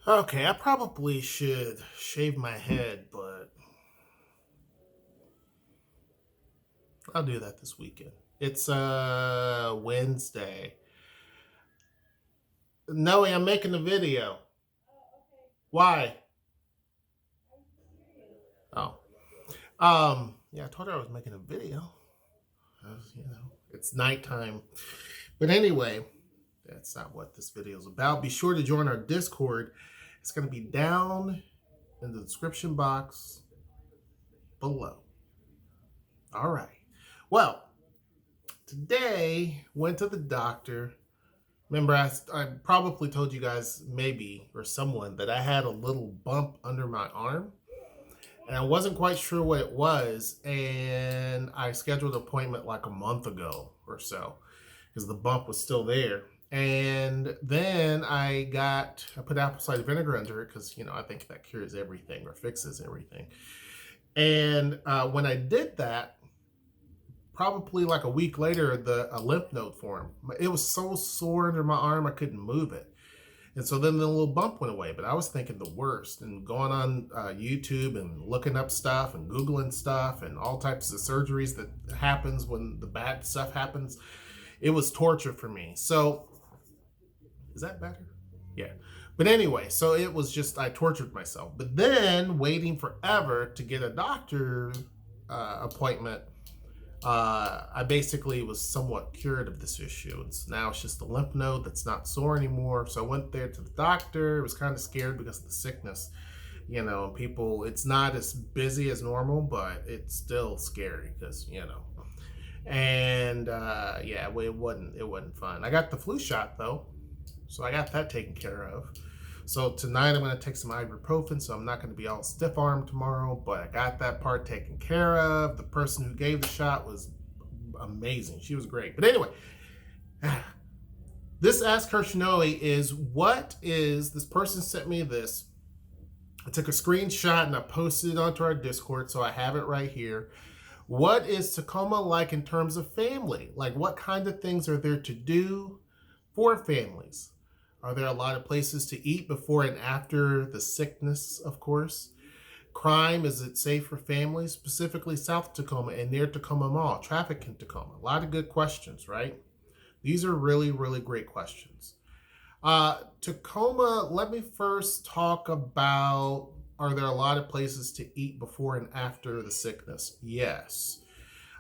Okay, I probably should shave my head, but I'll do that this weekend. It's Wednesday. No, I'm making a video. Why? Oh. Yeah, I told her I was making a video. It's nighttime. But anyway, that's not what this video is about. Be sure to join our Discord. It's going to be down in the description box below. All right. Well, today went to the doctor. Remember, I probably told you guys, maybe, or someone, that I had a little bump under my arm. And I wasn't quite sure what it was. And I scheduled an appointment like a month ago or so because the bump was still there. And then I put apple cider vinegar under it because, I think that cures everything or fixes everything. And when I did that, probably like a week later, a lymph node formed. It was so sore under my arm, I couldn't move it. And so then the little bump went away, but I was thinking the worst and going on YouTube and looking up stuff and Googling stuff and all types of surgeries that happens when the bad stuff happens. It was torture for me. So is that better? Yeah. But anyway, so it was just, I tortured myself. But then waiting forever to get a doctor appointment, I basically was somewhat cured of this issue. And so now it's just a lymph node that's not sore anymore. So I went there to the doctor. I was kind of scared because of the sickness. People, it's not as busy as normal, but it's still scary because, And yeah, it wasn't fun. I got the flu shot though. So I got that taken care of. So tonight I'm going to take some ibuprofen, so I'm not going to be all stiff-armed tomorrow, but I got that part taken care of. The person who gave the shot was amazing. She was great. But anyway, this Ask HershNoeie is, this person sent me this. I took a screenshot and I posted it onto our Discord, so I have it right here. What is Tacoma like in terms of family? Like, what kind of things are there to do for families? Are there a lot of places to eat before and after the sickness, of course? Crime, is it safe for families, specifically South Tacoma and near Tacoma Mall? Traffic in Tacoma. A lot of good questions, right? These are really, really great questions. Tacoma, let me first talk about, are there a lot of places to eat before and after the sickness? Yes.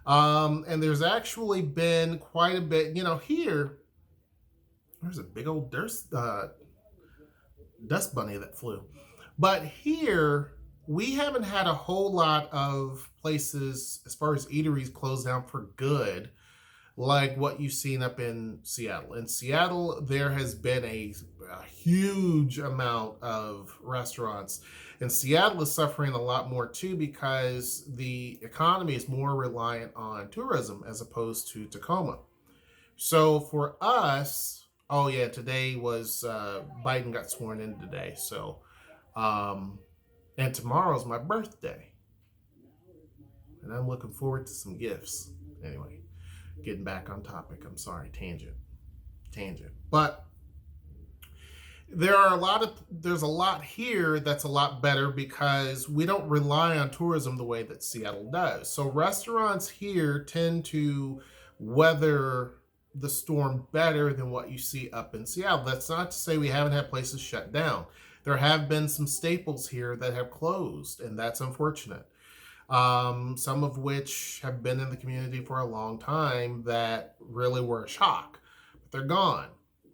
And there's actually been quite a bit, here, there's a big old dust bunny that flew. But here, we haven't had a whole lot of places, as far as eateries, closed down for good, like what you've seen up in Seattle. In Seattle, there has been a huge amount of restaurants. And Seattle is suffering a lot more too because the economy is more reliant on tourism as opposed to Tacoma. So for us, oh yeah, today was Biden got sworn in today. So, and tomorrow's my birthday, and I'm looking forward to some gifts. Anyway, getting back on topic. I'm sorry, tangent. But there's a lot here that's a lot better because we don't rely on tourism the way that Seattle does. So restaurants here tend to weather the storm better than what you see up in Seattle. That's not to say we haven't had places shut down. There have been some staples here that have closed, and that's unfortunate. Some of which have been in the community for a long time that really were a shock, but they're gone.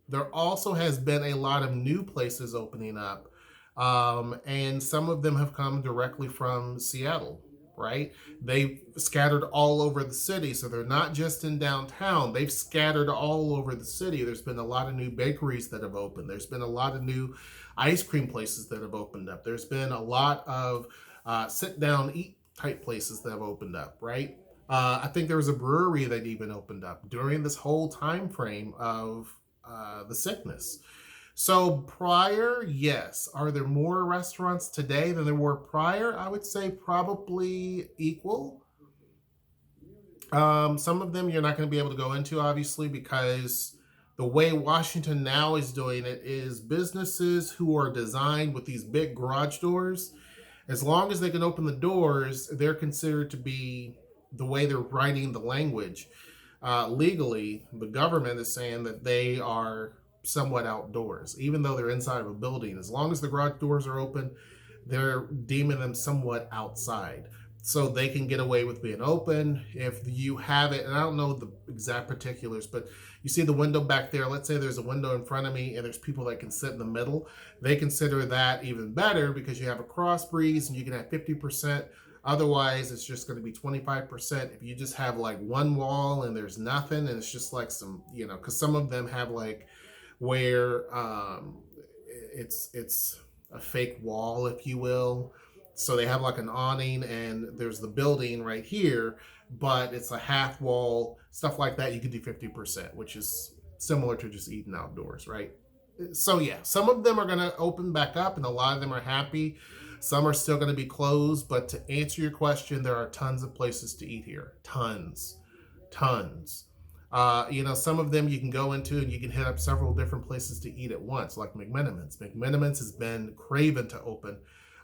There also has been a lot of new places opening up, and some of them have come directly from Seattle, right? They've scattered all over the city, so they're not just in downtown. They've scattered all over the city. There's been a lot of new bakeries that have opened. There's been a lot of new ice cream places that have opened up. There's been a lot of sit down, eat type places that have opened up, right? I think there was a brewery that even opened up during this whole time frame of the sickness. So prior, yes. Are there more restaurants today than there were prior? I would say probably equal. Some of them you're not going to be able to go into, obviously, because The way Washington now is doing it is businesses who are designed with these big garage doors, as long as they can open the doors, they're considered to be, the way they're writing the language, legally, the government is saying that they are somewhat outdoors, even though they're inside of a building. As long as the garage doors are open, they're deeming them somewhat outside. So they can get away with being open. If you have it, and I don't know the exact particulars, but you see the window back there. Let's say there's a window in front of me and there's people that can sit in the middle. They consider that even better because you have a cross breeze and you can have 50%. Otherwise, it's just going to be 25%. If you just have like one wall and there's nothing, and it's just like some, because some of them have like where it's a fake wall, if you will. So they have like an awning and there's the building right here, but it's a half wall, stuff like that. You could do 50%, which is similar to just eating outdoors, right? So yeah, some of them are going to open back up and a lot of them are happy. Some are still going to be closed, but to answer your question, there are tons of places to eat here. Tons. Some of them you can go into and you can hit up several different places to eat at once, like McMenamins. McMenamins has been craving to open.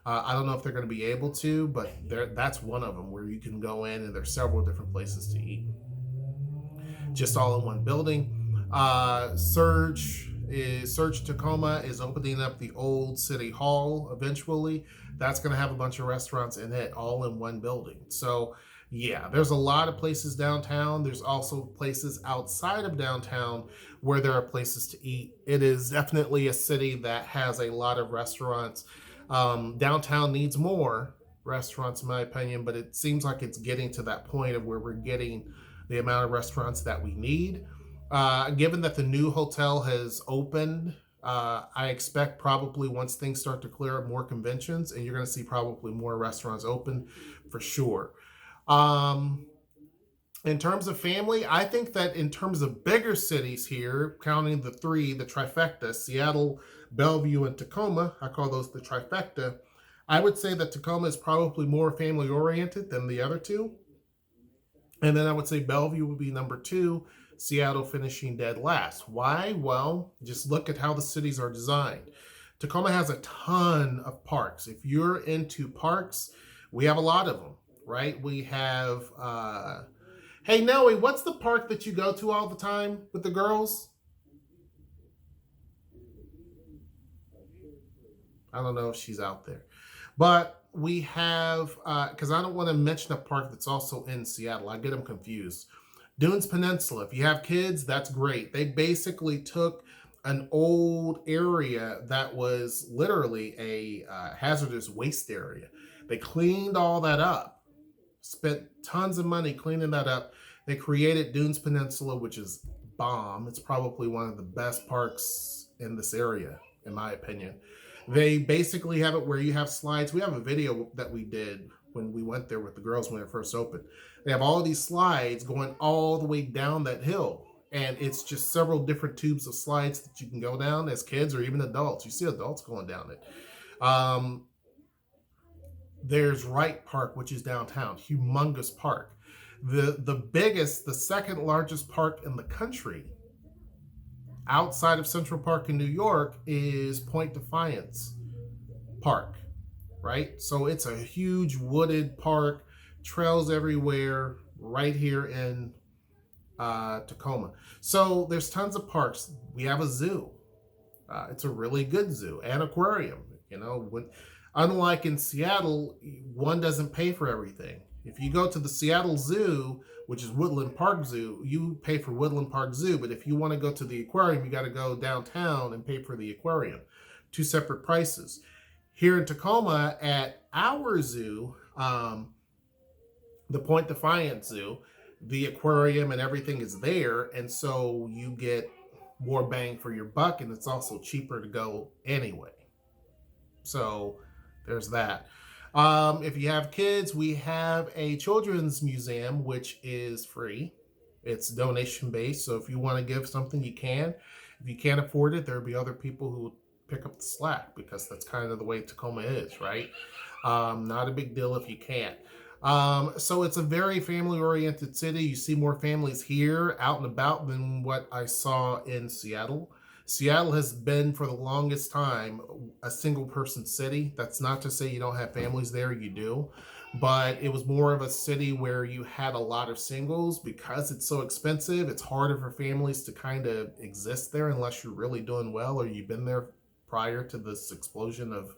I don't know if they're going to be able to, but that's one of them where you can go in and there's several different places to eat. Just all in one building. Surge Tacoma is opening up the old City Hall eventually. That's going to have a bunch of restaurants in it, all in one building. So yeah, there's a lot of places downtown. There's also places outside of downtown where there are places to eat. It is definitely a city that has a lot of restaurants. Downtown needs more restaurants, in my opinion, but it seems like it's getting to that point of where we're getting the amount of restaurants that we need. Given that the new hotel has opened, I expect probably once things start to clear up, more conventions, and you're going to see probably more restaurants open for sure. In terms of family, I think that in terms of bigger cities here, counting the trifecta, Seattle, Bellevue, and Tacoma, I call those the trifecta. I would say that Tacoma is probably more family oriented than the other two. And then I would say Bellevue would be number 2, Seattle finishing dead last. Why? Well, just look at how the cities are designed. Tacoma has a ton of parks. If you're into parks, we have a lot of them, right? We have, hey, Noe, what's the park that you go to all the time with the girls? I don't know if she's out there. But we have, because I don't want to mention a park that's also in Seattle. I get them confused. Dunes Peninsula. If you have kids, that's great. They basically took an old area that was literally a hazardous waste area. They cleaned all that up, spent tons of money cleaning that up. They created Dunes Peninsula, which is bomb. It's probably one of the best parks in this area, in my opinion. They basically have it where you have slides. We have a video that we did when we went there with the girls when it first opened. They have all of these slides going all the way down that hill. And it's just several different tubes of slides that you can go down as kids or even adults. You see adults going down it. There's Wright Park, which is downtown. Humongous park. The second largest park in the country outside of Central Park in New York is Point Defiance Park, right? So it's a huge wooded park, trails everywhere, right here in Tacoma. So there's tons of parks. We have a zoo. It's a really good zoo, and aquarium. Unlike in Seattle, one doesn't pay for everything. If you go to the Seattle Zoo, which is Woodland Park Zoo, you pay for Woodland Park Zoo. But if you want to go to the aquarium, you got to go downtown and pay for the aquarium. 2 separate prices. Here in Tacoma at our zoo, the Point Defiance Zoo, the aquarium and everything is there. And so you get more bang for your buck, and it's also cheaper to go anyway. So there's that. If you have kids, we have a children's museum, which is free. It's donation based. So if you want to give something, you can. If you can't afford it, there'll be other people who will pick up the slack because that's kind of the way Tacoma is, right? Not a big deal if you can't. So it's a very family-oriented city. You see more families here out and about than what I saw in Seattle. Seattle has been for the longest time a single person city. That's not to say you don't have families there, you do. But it was more of a city where you had a lot of singles because it's so expensive. It's harder for families to kind of exist there unless you're really doing well or you've been there prior to this explosion of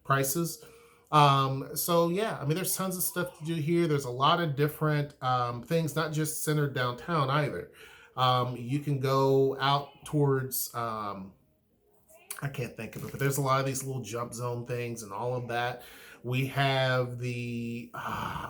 prices. So yeah, I mean, there's tons of stuff to do here. There's a lot of different things, not just centered downtown either. You can go out towards, I can't think of it, but there's a lot of these little jump zone things and all of that. We have the,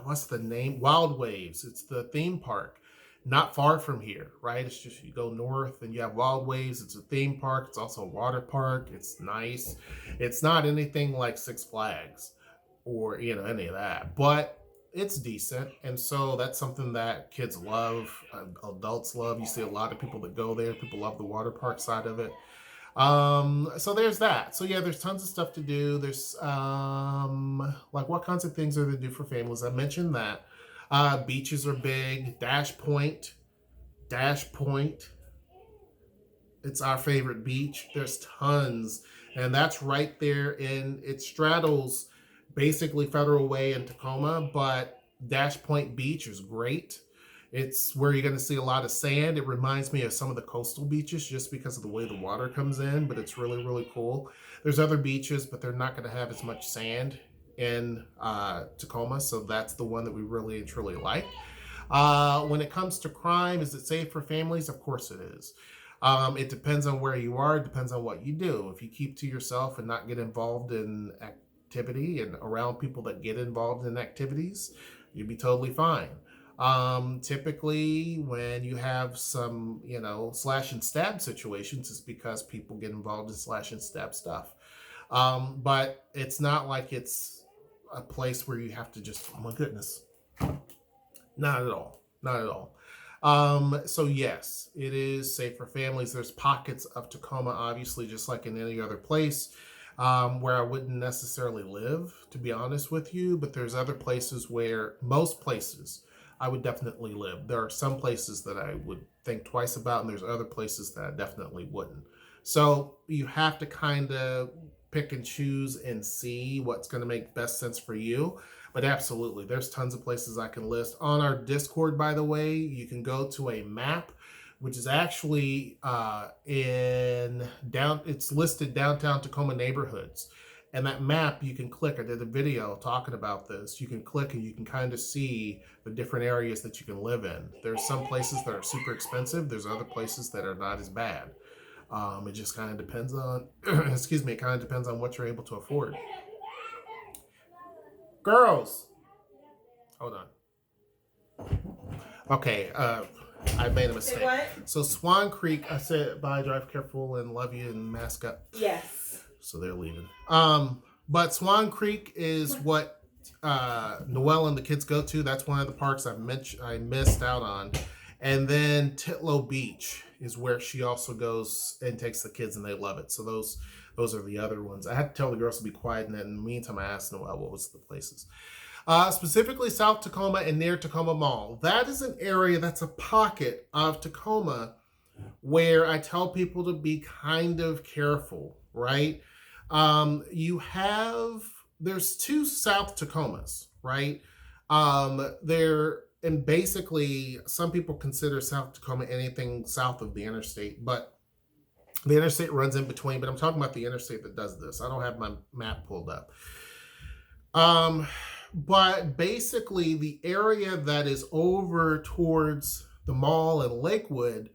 what's the name? Wild Waves. It's the theme park not far from here, right? It's just you go north and you have Wild Waves. It's a theme park. It's also a water park. It's nice. It's not anything like Six Flags or any of that, but it's decent. And so that's something that kids love, adults love. You see a lot of people that go there. People love the water park side of it. So there's that. So yeah, there's tons of stuff to do. There's like what kinds of things are there to do for families? I mentioned that. Beaches are big. Dash Point. It's our favorite beach. There's tons. And that's right there it straddles basically Federal Way and Tacoma, but Dash Point Beach is great. It's where you're going to see a lot of sand. It reminds me of some of the coastal beaches just because of the way the water comes in, but it's really, really cool. There's other beaches, but they're not going to have as much sand in Tacoma, so that's the one that we really and truly like. When it comes to crime, is it safe for families? Of course it is. It depends on where you are. It depends on what you do. If you keep to yourself and not get involved in activity and around people that get involved in activities, you'd be totally fine. Typically when you have some, slash and stab situations, it's because people get involved in slash and stab stuff. But it's not like it's a place where you have to just, oh my goodness, not at all. Not at all. So yes, it is safe for families. There's pockets of Tacoma, obviously, just like in any other place, where I wouldn't necessarily live, to be honest with you. But there's other places most places, I would definitely live. There are some places that I would think twice about, and there's other places that I definitely wouldn't. So you have to kind of pick and choose and see what's going to make best sense for you. But absolutely, there's tons of places I can list. On our Discord, by the way, you can go to a map, which is actually it's listed downtown Tacoma neighborhoods. And that map, you can click. I did a video talking about this. You can click and you can kind of see the different areas that you can live in. There's some places that are super expensive. There's other places that are not as bad. It just kind of depends on, it kind of depends on what you're able to afford. Girls, hold on. Okay, I made a mistake. What? So Swan Creek, I said bye, drive careful, and love you, and mask up. Yes. So they're leaving. But Swan Creek is what Noelle and the kids go to. That's one of the parks I missed out on. And then Titlow Beach is where she also goes and takes the kids, and they love it. So those are the other ones. I had to tell the girls to be quiet, and then in the meantime, I asked Noelle what was the places. Specifically South Tacoma and near Tacoma Mall. That is an area that's a pocket of Tacoma where I tell people to be kind of careful, right? There's two South Tacomas, right? And basically some people consider South Tacoma anything south of the interstate, but the interstate runs in between. But I'm talking about the interstate that does this. I don't have my map pulled up. But basically the area that is over towards the mall and Lakewood,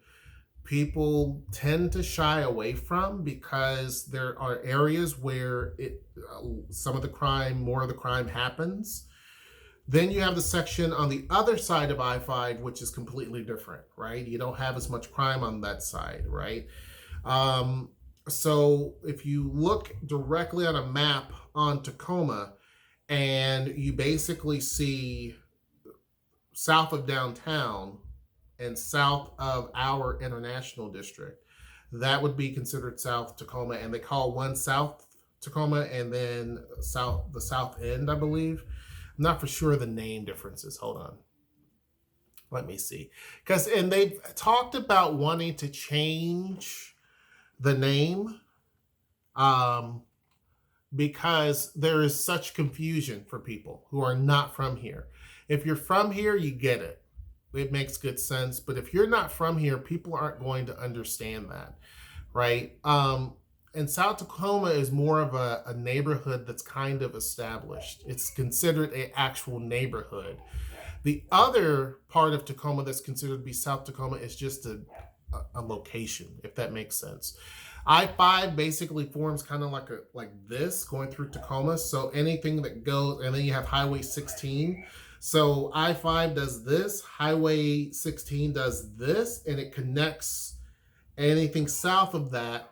people tend to shy away from because there are areas where more of the crime happens. Then you have the section on the other side of I-5, which is completely different, right? You don't have as much crime on that side, right? So if you look directly on a map on Tacoma and you basically see south of downtown and south of our international district, that would be considered South Tacoma, and they call one South Tacoma and then the South End, I believe. not for sure the name differences. Hold on. Let me see. And they've talked about wanting to change the name because there is such confusion for people who are not from here. If you're from here, you get it. It makes good sense. But if you're not from here, people aren't going to understand that, right? And South Tacoma is more of a neighborhood that's kind of established. It's considered an actual neighborhood. The other part of Tacoma that's considered to be South Tacoma is just a location, if that makes sense. I-5 basically forms kind of like this going through Tacoma. So anything that goes, and then you have Highway 16. So I-5 does this, Highway 16 does this, and it connects anything south of that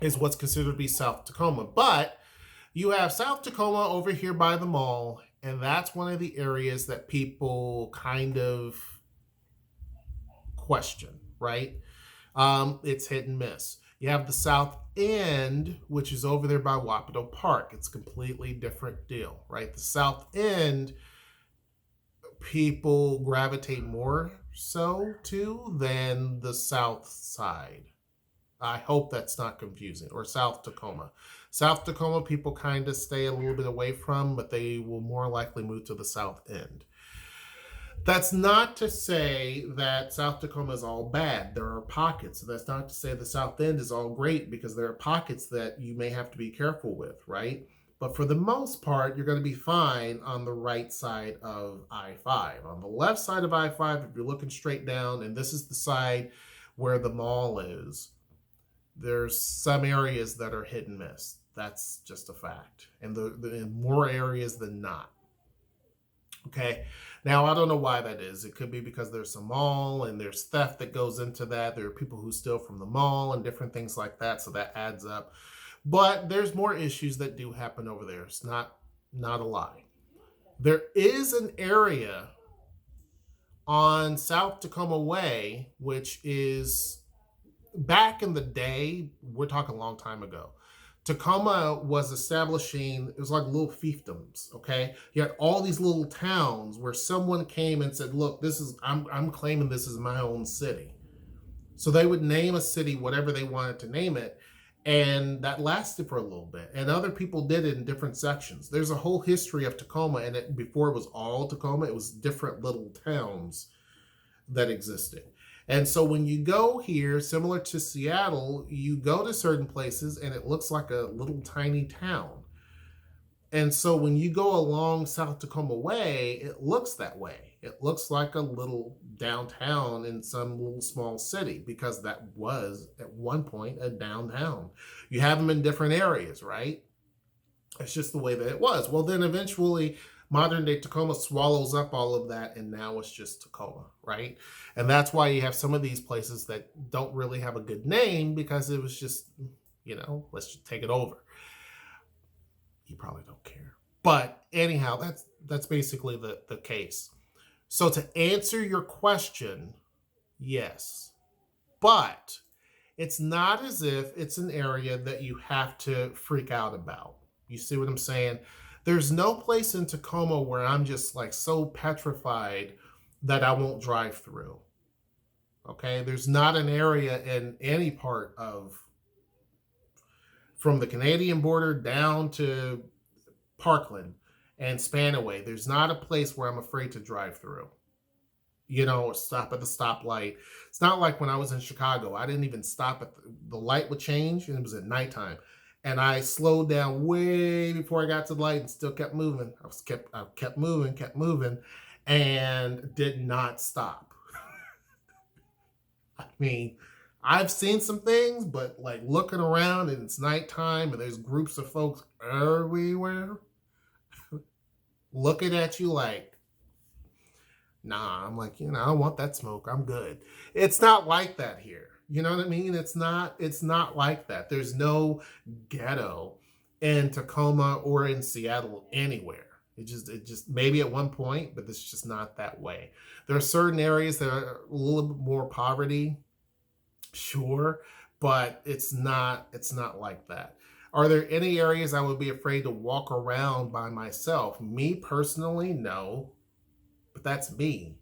is what's considered to be South Tacoma. But you have South Tacoma over here by the mall, and that's one of the areas that people kind of question, right? It's hit and miss. You have the South End, which is over there by Wapato Park. It's a completely different deal, right? The South End, people gravitate more so to than the South Side. I hope that's not confusing. Or South Tacoma. South Tacoma, people kind of stay a little bit away from, but they will more likely move to the South End. That's not to say that South Tacoma is all bad. There are pockets. That's not to say the South End is all great, because there are pockets that you may have to be careful with, right? But for the most part, you're going to be fine on the right side of I-5. On the left side of I-5, if you're looking straight down, and this is the side where the mall is, there's some areas that are hit and miss. That's just a fact. And in more areas than not. Okay. Now, I don't know why that is. It could be because there's a mall and there's theft that goes into that. There are people who steal from the mall and different things like that. So that adds up. But there's more issues that do happen over there. It's not a lie. There is an area on South Tacoma Way, which is back in the day, we're talking a long time ago. Tacoma was establishing, it was like little fiefdoms, okay? You had all these little towns where someone came and said, look, I'm claiming this is my own city. So they would name a city whatever they wanted to name it, and that lasted for a little bit. And other people did it in different sections. There's a whole history of Tacoma, and before it was all Tacoma, it was different little towns that existed. And so when you go here, similar to Seattle, you go to certain places and it looks like a little tiny town. And so when you go along South Tacoma Way, it looks that way. It looks like a little downtown in some little small city, because that was at one point a downtown. You have them in different areas, right? It's just the way that it was. Well, then eventually modern day Tacoma swallows up all of that, and now it's just Tacoma, right? And that's why you have some of these places that don't really have a good name, because it was just, let's just take it over. You probably don't care. But anyhow, that's basically the case. So to answer your question, yes. But it's not as if it's an area that you have to freak out about. You see what I'm saying? There's no place in Tacoma where I'm just like so petrified that I won't drive through. Okay? There's not an area in any part from the Canadian border down to Parkland and Spanaway. There's not a place where I'm afraid to drive through. Stop at the stoplight. It's not like when I was in Chicago. I didn't even stop at the light would change, and it was at nighttime. And I slowed down way before I got to the light and still kept moving. I kept moving, and did not stop. I mean, I've seen some things, but like looking around and it's nighttime and there's groups of folks everywhere looking at you like, nah, I'm like, I don't want that smoke. I'm good. It's not like that here. You know what I mean? It's not like that. There's no ghetto in Tacoma or in Seattle anywhere. It just maybe at one point, but it's just not that way. There are certain areas that are a little bit more poverty, sure, but it's not like that. Are there any areas I would be afraid to walk around by myself? Me personally, no, but that's me.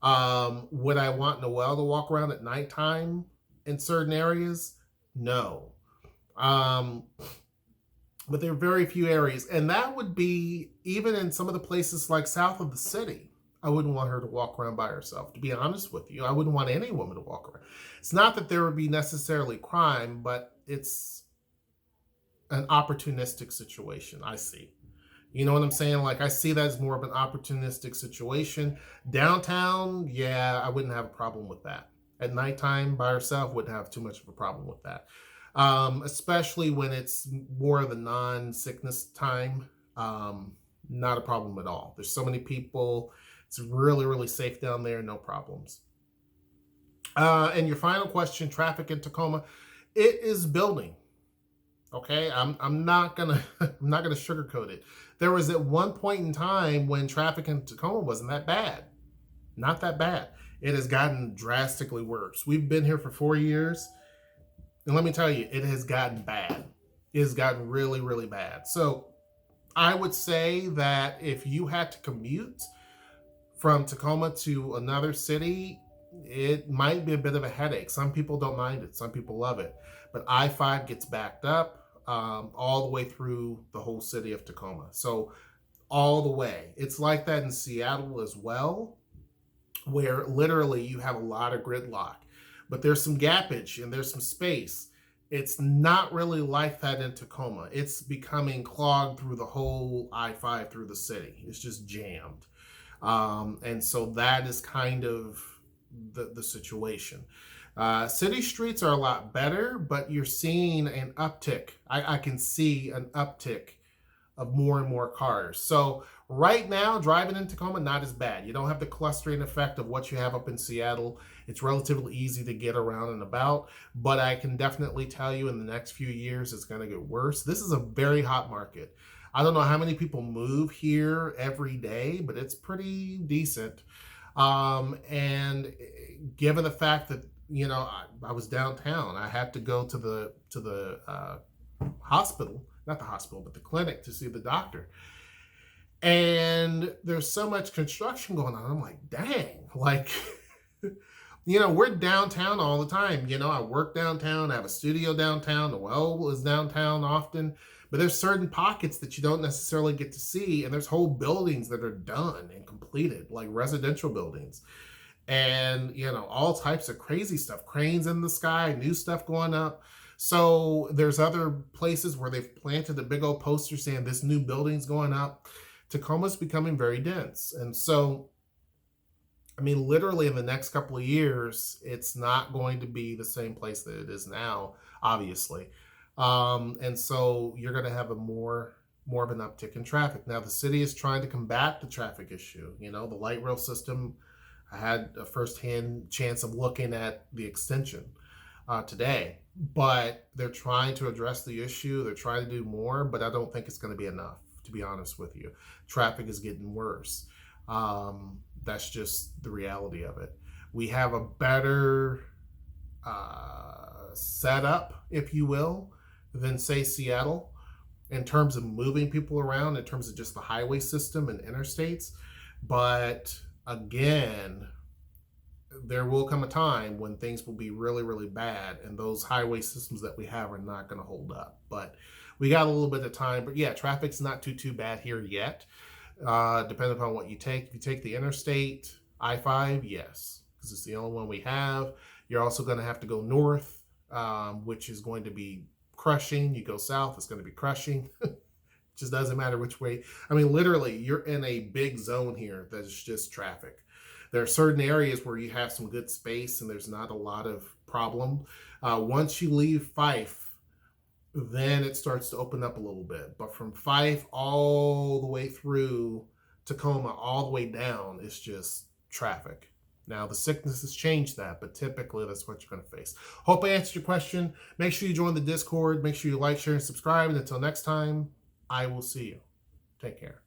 Would I want Noelle to walk around at nighttime in certain areas? No. Um, but there are very few areas, and that would be even in some of the places like south of the city. I wouldn't want her to walk around by herself. To be honest with you, I wouldn't want any woman to walk around. It's not that there would be necessarily crime, but it's an opportunistic situation. I see. You know what I'm saying? Like, I see that as more of an opportunistic situation. Downtown, yeah, I wouldn't have a problem with that. At nighttime by herself, wouldn't have too much of a problem with that. Especially when it's more of the non-sickness time. Not a problem at all. There's so many people. It's really, really safe down there. No problems. And your final question, traffic in Tacoma, it is building. Okay, I'm not gonna sugarcoat it. There was at one point in time when traffic in Tacoma wasn't that bad, not that bad. It has gotten drastically worse. We've been here for 4 years, and let me tell you, it has gotten bad. It has gotten really, really bad. So I would say that if you had to commute from Tacoma to another city, it might be a bit of a headache. Some people don't mind it. Some people love it. But I-5 gets backed up all the way through the whole city of Tacoma. So all the way. It's like that in Seattle as well, where literally you have a lot of gridlock. But there's some gappage and there's some space. It's not really like that in Tacoma. It's becoming clogged through the whole I-5 through the city. It's just jammed. And so that is kind of the situation. City streets are a lot better, but you're seeing an uptick. I can see an uptick of more and more cars. So right now, driving in Tacoma, not as bad. You don't have the clustering effect of what you have up in Seattle. It's relatively easy to get around and about, but I can definitely tell you in the next few years, it's going to get worse. This is a very hot market. I don't know how many people move here every day, but it's pretty decent. And given the fact that, you know, I was downtown, I had to go to the hospital, not the hospital, but the clinic to see the doctor. And there's so much construction going on. I'm like, dang, like, you know, we're downtown all the time. You know, I work downtown. I have a studio downtown. The well is downtown often. But there's certain pockets that you don't necessarily get to see. And there's whole buildings that are done and completed, like residential buildings. And, you know, all types of crazy stuff. Cranes in the sky, new stuff going up. So there's other places where they've planted a big old poster saying this new building's going up. Tacoma's becoming very dense. And so, I mean, literally in the next couple of years, it's not going to be the same place that it is now, obviously. And so you're going to have a more of an uptick in traffic. Now, the city is trying to combat the traffic issue. You know, the light rail system, I had a firsthand chance of looking at the extension today, but they're trying to address the issue. They're trying to do more, but I don't think it's going to be enough, to be honest with you. Traffic is getting worse. That's just the reality of it. We have a better setup, if you will, than, say, Seattle in terms of moving people around, in terms of just the highway system and interstates. But again, there will come a time when things will be really, really bad, and those highway systems that we have are not going to hold up. But we got a little bit of time. But yeah, traffic's not too bad here yet. Depending upon what you take. If you take the interstate, I-5, yes, because it's the only one we have. You're also going to have to go north, which is going to be crushing. You go south, it's going to be crushing. It just doesn't matter which way. I mean, literally, you're in a big zone here that's just traffic. There are certain areas where you have some good space and there's not a lot of problem. Once you leave Fife, then it starts to open up a little bit. But from Fife all the way through Tacoma, all the way down, it's just traffic. Now, the sickness has changed that, but typically that's what you're going to face. Hope I answered your question. Make sure you join the Discord. Make sure you like, share, and subscribe. And until next time, I will see you. Take care.